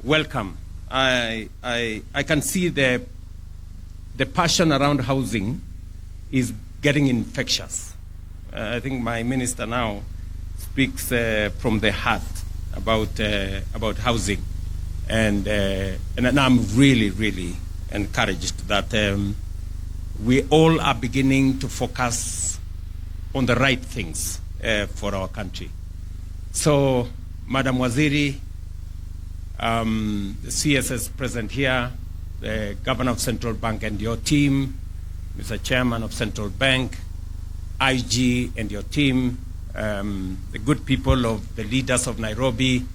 welcome. I can see the passion around housing is getting infectious. I think my minister now speaks from the heart about housing, and I'm really encouraged that we all are beginning to focus on the right things for our country. So, Madam Waziri, the CSS present here, the Governor of Central Bank and your team, Mr. Chairman of Central Bank, IG and your team, the good people of the leaders of Nairobi,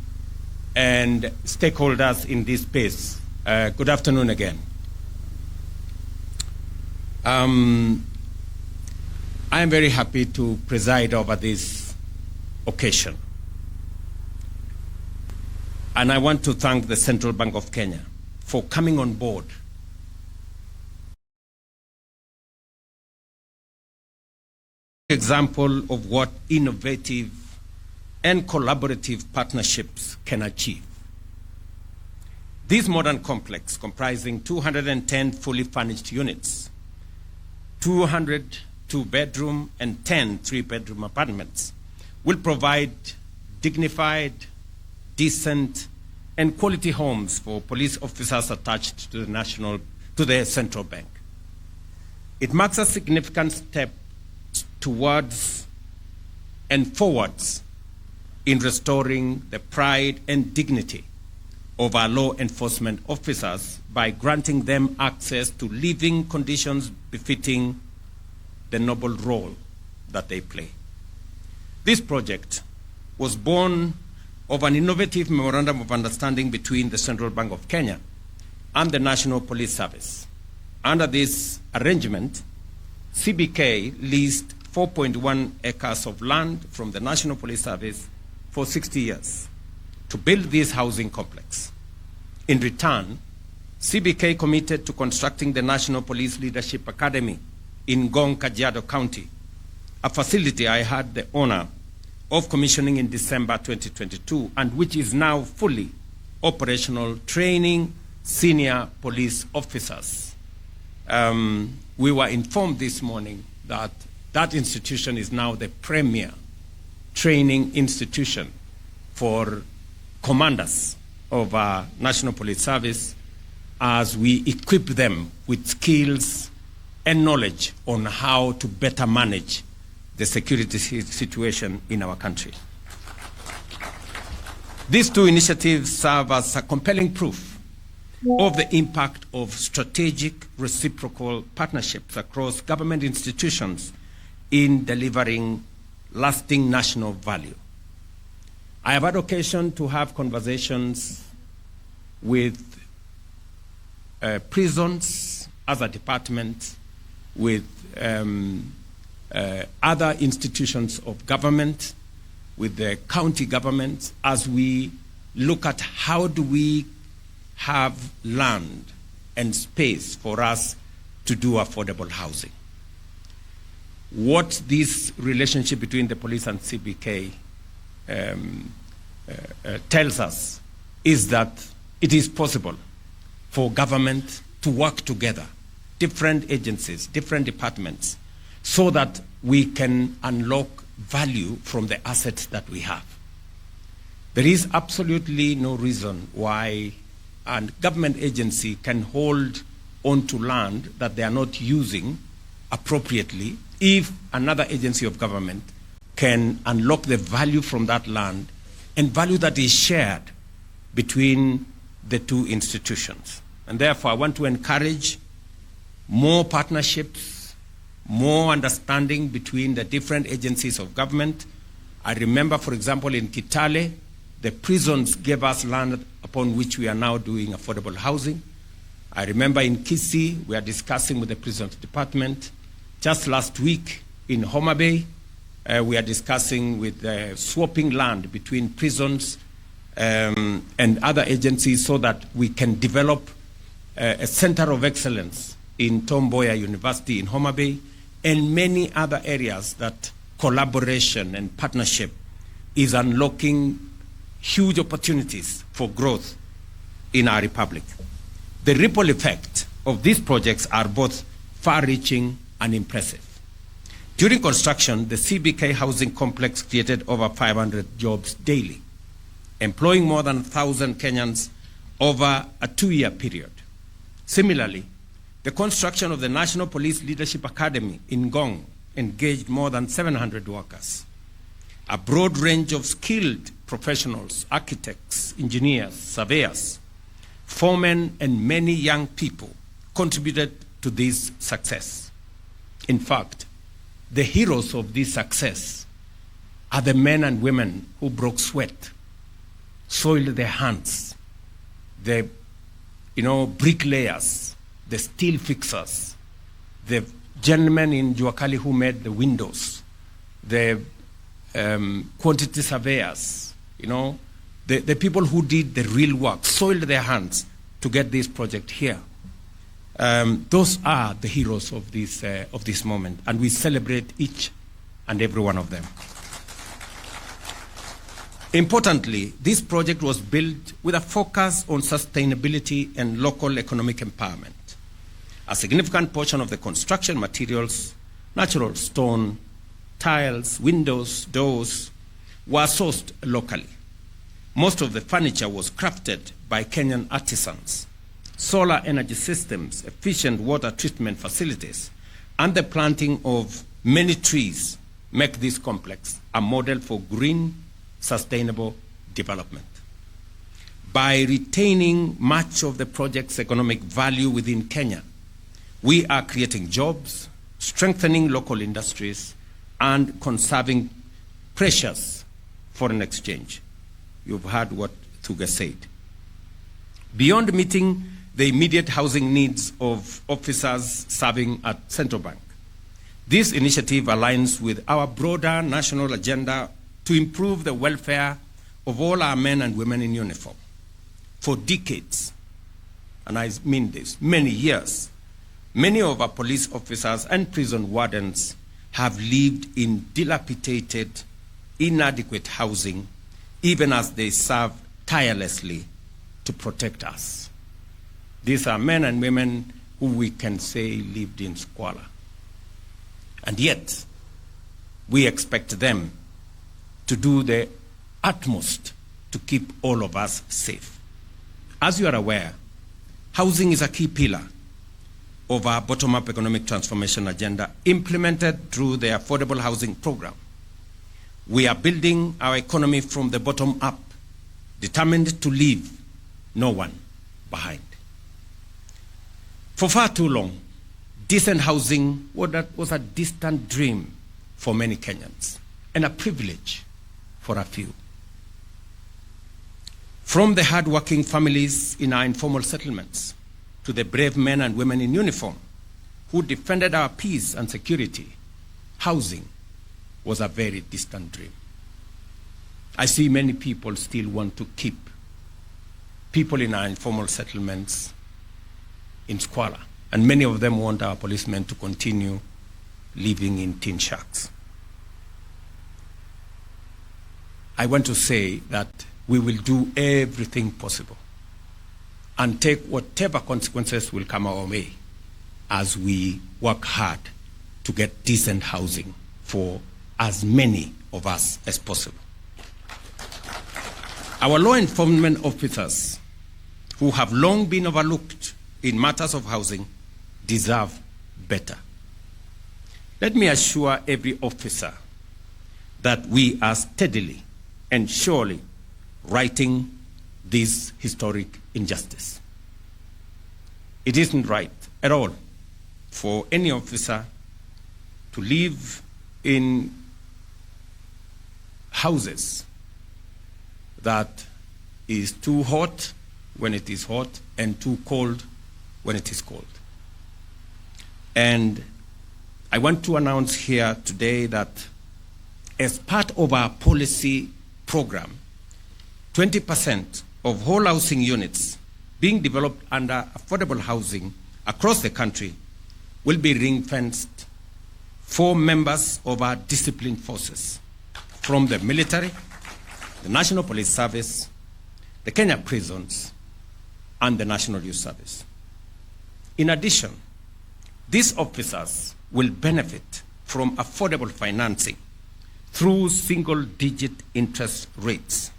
and stakeholders in this space. Good afternoon again. I am very happy to preside over this occasion. And I want to thank the Central Bank of Kenya for coming on board example of what innovative and collaborative partnerships can achieve. This modern complex, comprising 210 fully furnished units, 200 two-bedroom and 10 three-bedroom apartments, will provide dignified, decent, and quality homes for police officers attached to the Central Bank. It marks a significant step towards and forwards in restoring the pride and dignity of our law enforcement officers by granting them access to living conditions befitting the noble role that they play. This project was born of an innovative memorandum of understanding between the Central Bank of Kenya and the National Police Service. Under this arrangement, CBK leased 4.1 acres of land from the National Police Service for 60 years to build this housing complex. In return, CBK committed to constructing the National Police Leadership Academy in Ngong, Kajiado County, a facility I had the honor of commissioning in December 2022, and which is now fully operational, training senior police officers. We were informed this morning that that institution is now the premier training institution for commanders of our National Police Service as we equip them with skills and knowledge on how to better manage the security situation in our country. These two initiatives serve as a compelling proof of the impact of strategic reciprocal partnerships across government institutions in delivering lasting national value. I have had occasion to have conversations with prisons as a department, with other institutions of government, with the county government, as we look at how do we have land and space for us to do affordable housing. What this relationship between the police and CBK tells us is that it is possible for government to work together, different agencies, different departments, so that we can unlock value from the assets that we have. There is absolutely no reason why a government agency can hold onto land that they are not using appropriately if another agency of government can unlock the value from that land and value that is shared between the two institutions. And therefore, I want to encourage more partnerships, more understanding between the different agencies of government. I remember, for example, in Kitale, the prisons gave us land upon which we are now doing affordable housing. I remember in Kisii, we are discussing with the prisons department. Just last week in Homa Bay, we are discussing with swapping land between prisons and other agencies so that we can develop a center of excellence in Tom Mboya University in Homa Bay and many other areas that collaboration and partnership is unlocking huge opportunities for growth in our republic. The ripple effect of these projects are both far-reaching and impressive. During construction, the CBK housing complex created over 500 jobs daily, employing more than 1,000 Kenyans over a 2-year period. Similarly, the construction of the National Police Leadership Academy in Ngong engaged more than 700 workers. A broad range of skilled professionals, architects, engineers, surveyors, foremen, and many young people contributed to this success. In fact, the heroes of this success are the men and women who broke sweat, soiled their hands, the bricklayers, the steel fixers, the gentlemen in Juakali who made the windows, the quantity surveyors, the people who did the real work, soiled their hands to get this project here. Those are the heroes of this moment, and we celebrate each and every one of them. Importantly, this project was built with a focus on sustainability and local economic empowerment. A significant portion of the construction materials, natural stone, tiles, windows, doors, were sourced locally. Most of the furniture was crafted by Kenyan artisans. Solar energy systems, efficient water treatment facilities, and the planting of many trees make this complex a model for green, sustainable development. By retaining much of the project's economic value within Kenya, we are creating jobs, strengthening local industries, and conserving precious foreign exchange. You've heard what Thuga said. Beyond meeting the immediate housing needs of officers serving at Central Bank, this initiative aligns with our broader national agenda to improve the welfare of all our men and women in uniform. For decades, and I mean this, many years, many of our police officers and prison wardens have lived in dilapidated, inadequate housing, even as they serve tirelessly to protect us. These are men and women who we can say lived in squalor. And yet, we expect them to do the utmost to keep all of us safe. As you are aware, housing is a key pillar of our bottom-up economic transformation agenda implemented through the Affordable Housing Program. We are building our economy from the bottom up, determined to leave no one behind. For far too long, decent housing was a distant dream for many Kenyans and a privilege for a few. From the hard-working families in our informal settlements to the brave men and women in uniform who defended our peace and security, housing was a very distant dream. I see many people still want to keep people in our informal settlements in squalor, and many of them want our policemen to continue living in tin shacks. I want to say that we will do everything possible and take whatever consequences will come our way as we work hard to get decent housing for as many of us as possible. Our law enforcement officers, who have long been overlooked in matters of housing, deserve better. Let me assure every officer that we are steadily and surely righting this historic injustice. It isn't right at all for any officer to live in houses that is too hot when it is hot and too cold when it is cold. And I want to announce here today that as part of our policy program, 20% of whole housing units being developed under affordable housing across the country will be ring-fenced for members of our disciplined forces from the military, the National Police Service, the Kenya prisons, and the National Youth Service. In addition, these officers will benefit from affordable financing through single-digit interest rates,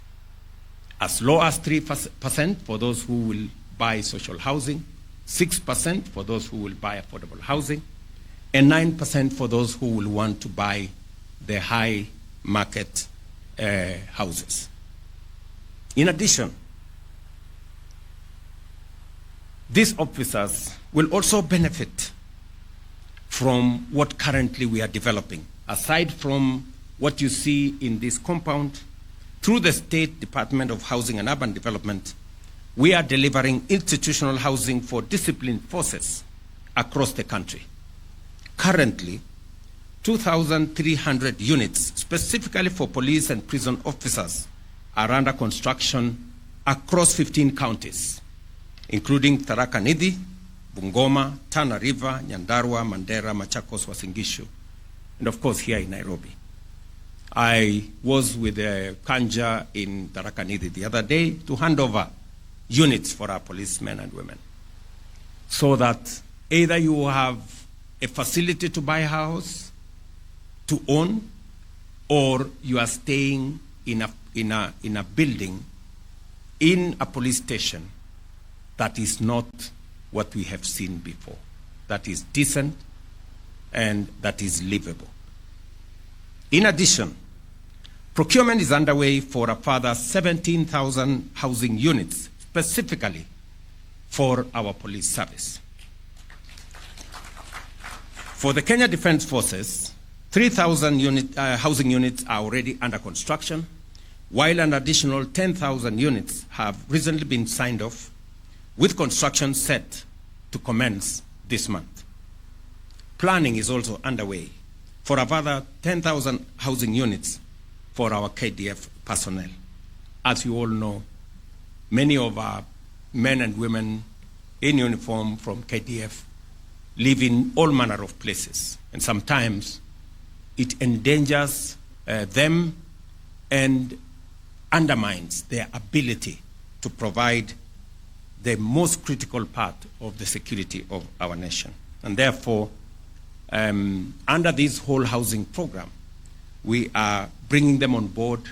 as low as 3% for those who will buy social housing, 6% for those who will buy affordable housing, and 9% for those who will want to buy the high market houses. In addition, these officers will also benefit from what currently we are developing. Aside from what you see in this compound, through the State Department of Housing and Urban Development, we are delivering institutional housing for disciplined forces across the country. Currently, 2,300 units, specifically for police and prison officers, are under construction across 15 counties, including Tharaka Nithi, Bungoma, Tana River, Nyandarua, Mandera, Machakos, Uasin Gishu, and of course here in Nairobi. I was with Kanja in Tharaka Nithi the other day to hand over units for our policemen and women, so that either you have a facility to buy a house, to own, or you are staying in a building, in a police station that is not what we have seen before, that is decent and that is livable. In addition, procurement is underway for a further 17,000 housing units, specifically for our police service. For the Kenya Defence Forces, 3,000 housing units are already under construction, while an additional 10,000 units have recently been signed off, with construction set to commence this month. Planning is also underway for a further 10,000 housing units for our KDF personnel. As you all know, many of our men and women in uniform from KDF live in all manner of places, and sometimes it endangers them and undermines their ability to provide the most critical part of the security of our nation. And therefore, under this whole housing program, we are bringing them on board.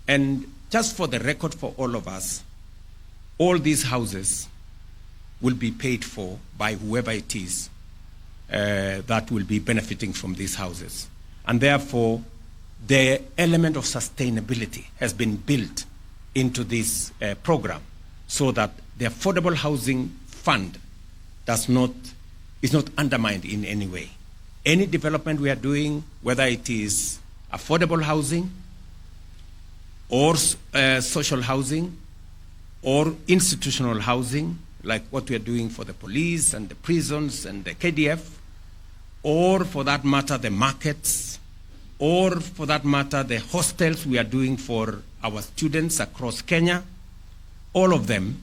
And just for the record for all of us, all these houses will be paid for by whoever it is that will be benefiting from these houses. And therefore, the element of sustainability has been built into this program, so that the Affordable Housing Fund is not undermined in any way. Any development we are doing, whether it is affordable housing or social housing or institutional housing, like what we are doing for the police and the prisons and the KDF, or for that matter the markets, or for that matter the hostels we are doing for our students across Kenya, all of them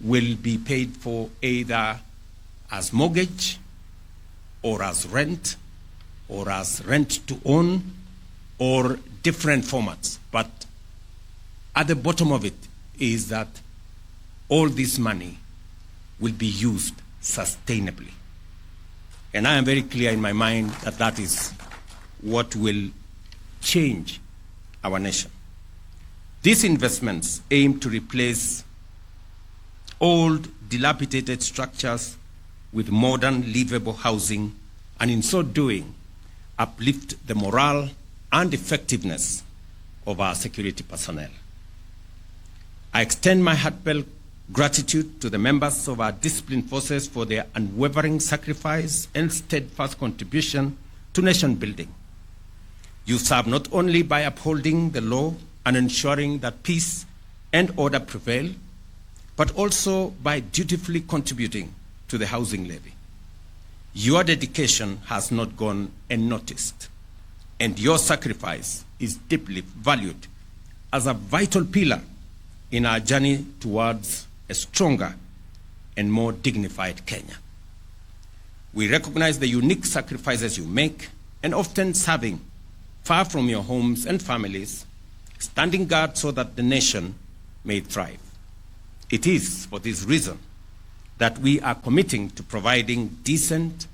will be paid for either as mortgage or as rent to own, or different formats. But at the bottom of it is that all this money will be used sustainably. And I am very clear in my mind that that is what will change our nation. These investments aim to replace old, dilapidated structures with modern, livable housing, and in so doing, uplift the morale and effectiveness of our security personnel. I extend my heartfelt gratitude to the members of our disciplined forces for their unwavering sacrifice and steadfast contribution to nation building. You serve not only by upholding the law and ensuring that peace and order prevail, but also by dutifully contributing to the housing levy. Your dedication has not gone unnoticed, and your sacrifice is deeply valued as a vital pillar in our journey towards a stronger and more dignified Kenya. We recognize the unique sacrifices you make, and often serving far from your homes and families, standing guard so that the nation may thrive. It is for this reason that we are committing to providing decent,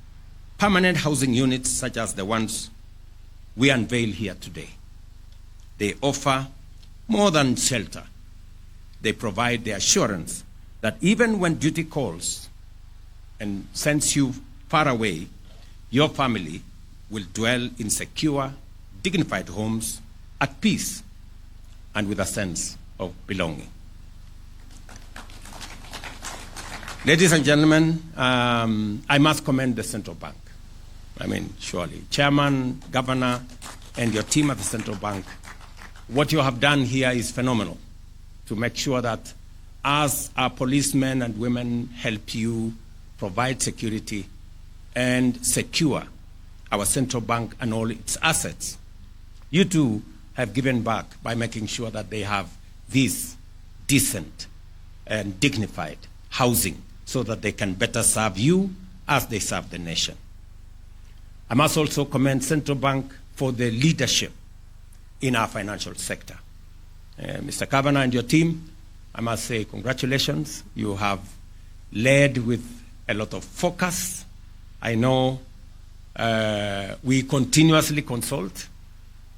permanent housing units such as the ones we unveil here today. They offer more than shelter. They provide the assurance that even when duty calls and sends you far away, your family will dwell in secure, dignified homes at peace and with a sense of belonging. Ladies and gentlemen, I must commend the central bank. I mean, surely, Chairman, Governor, and your team at the central bank, what you have done here is phenomenal to make sure that as our policemen and women help you provide security and secure our central bank and all its assets, you too have given back by making sure that they have this decent and dignified housing so that they can better serve you as they serve the nation. I must also commend Central Bank for the leadership in our financial sector. Mr. Kavanagh and your team, I must say congratulations. You have led with a lot of focus. I know we continuously consult.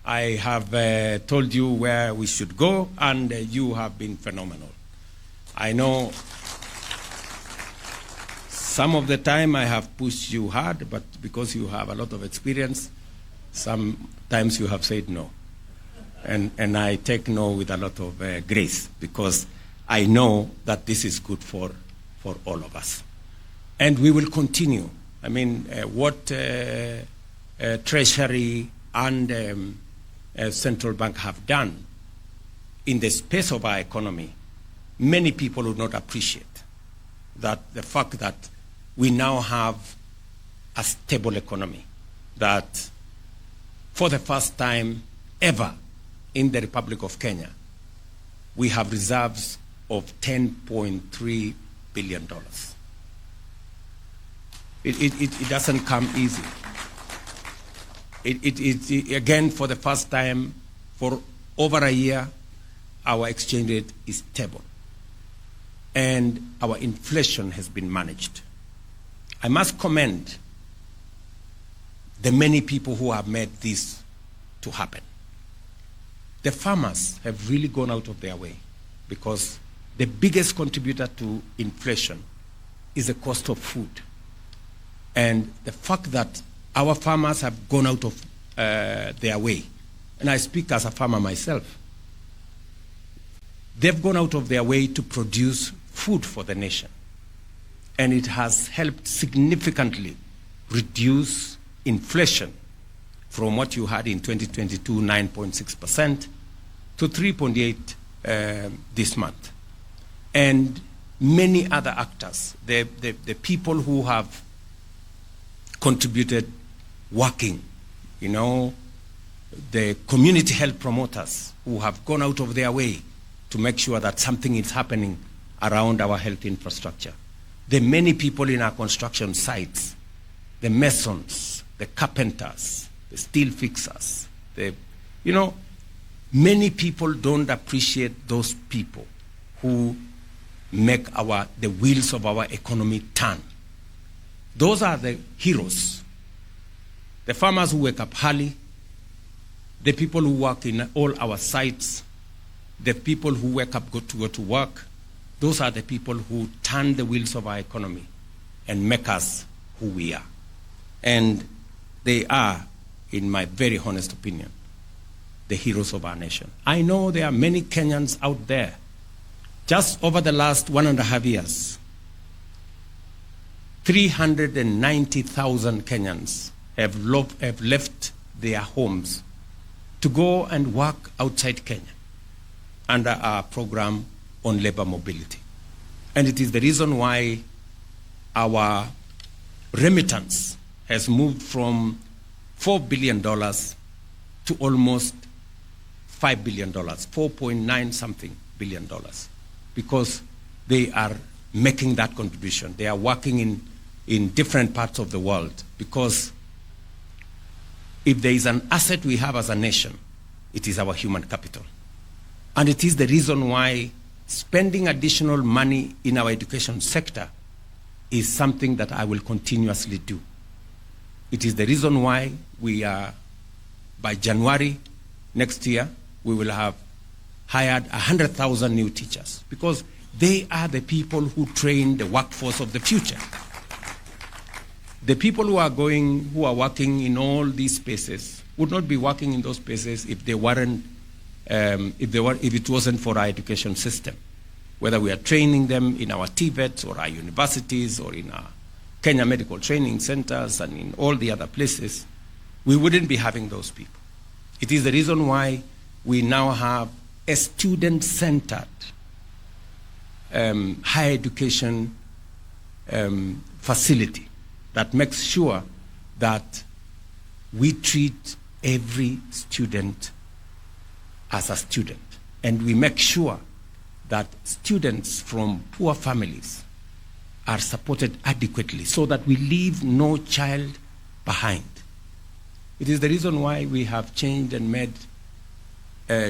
I have told you where we should go, and you have been phenomenal. I know some of the time I have pushed you hard, but because you have a lot of experience, sometimes you have said no. And I take no with a lot of grace, because I know that this is good for all of us. And we will continue. I mean, what Treasury and Central Bank have done in the space of our economy, many people would not appreciate that the fact that we now have a stable economy, that for the first time ever in the Republic of Kenya, we have reserves of $10.3 billion. It doesn't come easy. Again, for the first time for over a year, our exchange rate is stable, and our inflation has been managed. I must commend the many people who have made this to happen. The farmers have really gone out of their way, because the biggest contributor to inflation is the cost of food. And the fact that our farmers have gone out of their way, and I speak as a farmer myself, they've gone out of their way to produce food for the nation. And it has helped significantly reduce inflation from what you had in 2022, 9.6%, to 3.8% this month. And many other actors, the people who have contributed working, you know, the community health promoters who have gone out of their way to make sure that something is happening around our health infrastructure. The many people in our construction sites, the masons, the carpenters, the steel fixers, many people don't appreciate those people who make the wheels of our economy turn. Those are the heroes. The farmers who wake up early, the people who work in all our sites, the people who wake up to go to work, those are the people who turn the wheels of our economy and make us who we are. And they are, in my very honest opinion, the heroes of our nation. I know there are many Kenyans out there. Just over the last 1.5 years, 390,000 Kenyans have left their homes to go and work outside Kenya under our program on labor mobility. And it is the reason why our remittance has moved from $4 billion to almost $5 billion, 4.9 something billion dollars, because they are making that contribution. They are working in different parts of the world, because if there is an asset we have as a nation, it is our human capital. And it is the reason why spending additional money in our education sector is something that I will continuously do. It is the reason why we are, by January next year, we will have hired 100,000 new teachers, because they are the people who train the workforce of the future. The people who are working in all these spaces would not be working in those spaces if they weren't, if it wasn't for our education system. Whether we are training them in our TVETs or our universities or in our Kenya Medical Training Centers and in all the other places, we wouldn't be having those people. It is the reason why we now have a student-centered higher education facility that makes sure that we treat every student as a student, and we make sure that students from poor families are supported adequately so that we leave no child behind. It is the reason why we have changed and made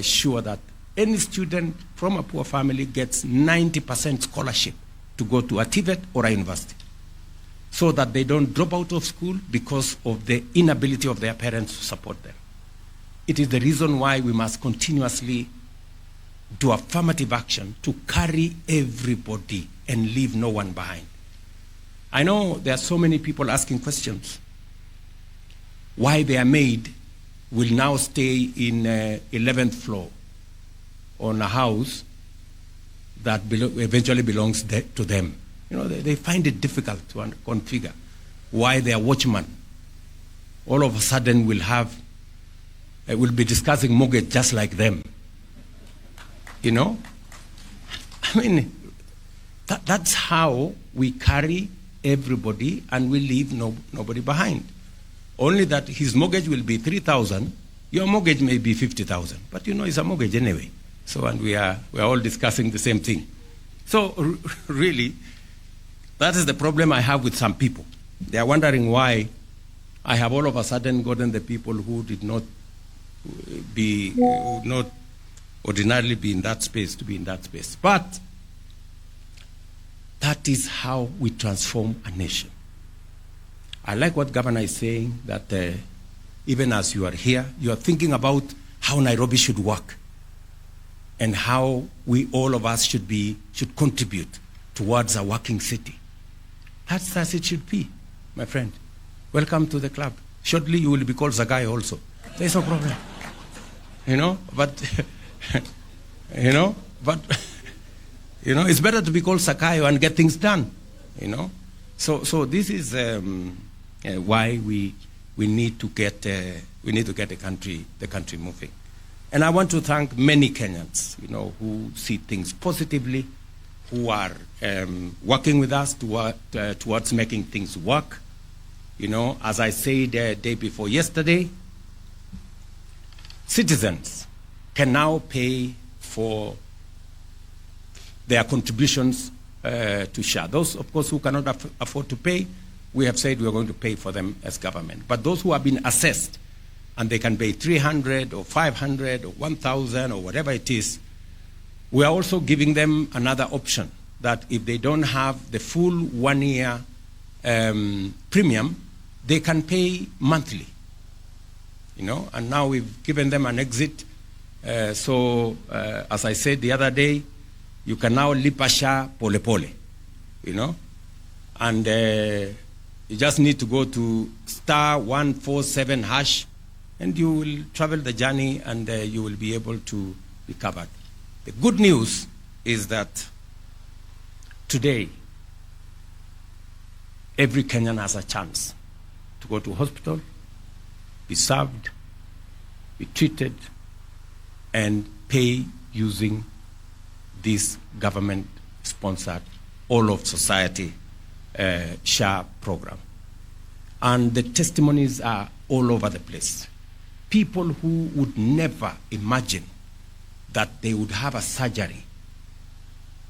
sure that any student from a poor family gets 90% scholarship to go to a TVET or a university, so that they don't drop out of school because of the inability of their parents to support them. It is the reason why we must continuously do affirmative action to carry everybody and leave no one behind. I know there are so many people asking questions. Why their maid will now stay in 11th floor on a house that eventually belongs to them. You know, they find it difficult to configure why their watchman all of a sudden will be discussing mortgage just like them. You know? I mean, that's how we carry everybody and we leave nobody behind. Only that his mortgage will be 3,000, your mortgage may be 50,000, but you know it's a mortgage anyway. So, and we are all discussing the same thing. So really, that is the problem I have with some people. They are wondering why I have all of a sudden gotten the people who did not ordinarily be in that space to be in that space. But that is how we transform a nation. I like what Governor is saying, that even as you are here, you are thinking about how Nairobi should work and how all of us should contribute towards a working city. That's as it should be, my friend. Welcome to the club. Shortly you will be called Zagai also. There's no problem. You know, but it's better to be called Sakayo and get things done. You know, so this is why we need to get the country moving. And I want to thank many Kenyans, you know, who see things positively, who are working with us towards making things work. You know, as I said day before yesterday, citizens can now pay for their contributions to share. Those, of course, who cannot afford to pay, we have said we are going to pay for them as government. But those who have been assessed and they can pay 300 or 500 or 1,000 or whatever it is, we are also giving them another option, that if they don't have the full 1 year premium, they can pay monthly. You know, and now we've given them an exit. So as I said the other day, you can now lipasha pole pole, you know, and you just need to go to *147# and you will travel the journey and you will be able to be covered. The good news is that today every Kenyan has a chance to go to hospital, be served, be treated, and pay using this government-sponsored, all of society SHA program. And the testimonies are all over the place. People who would never imagine that they would have a surgery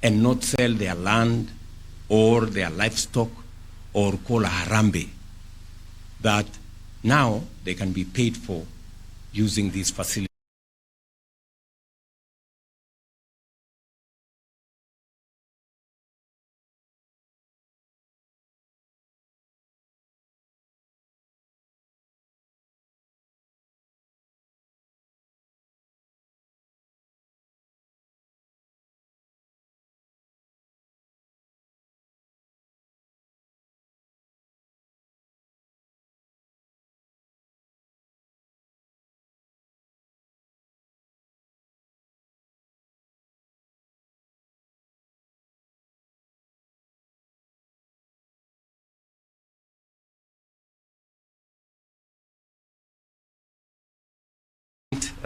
and not sell their land or their livestock or call a harambe, that now they can be paid for using these facilities.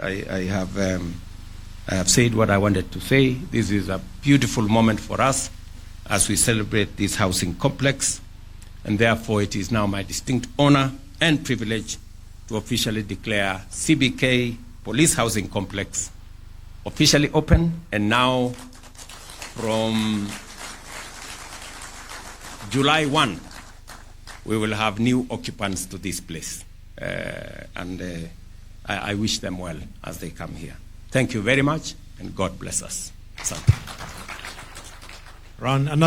I have said what I wanted to say. This is a beautiful moment for us as we celebrate this housing complex, and therefore it is now my distinct honor and privilege to officially declare CBK Police Housing Complex officially open, and now from July 1, we will have new occupants to this place. I wish them well as they come here. Thank you very much, and God bless us. Ron, another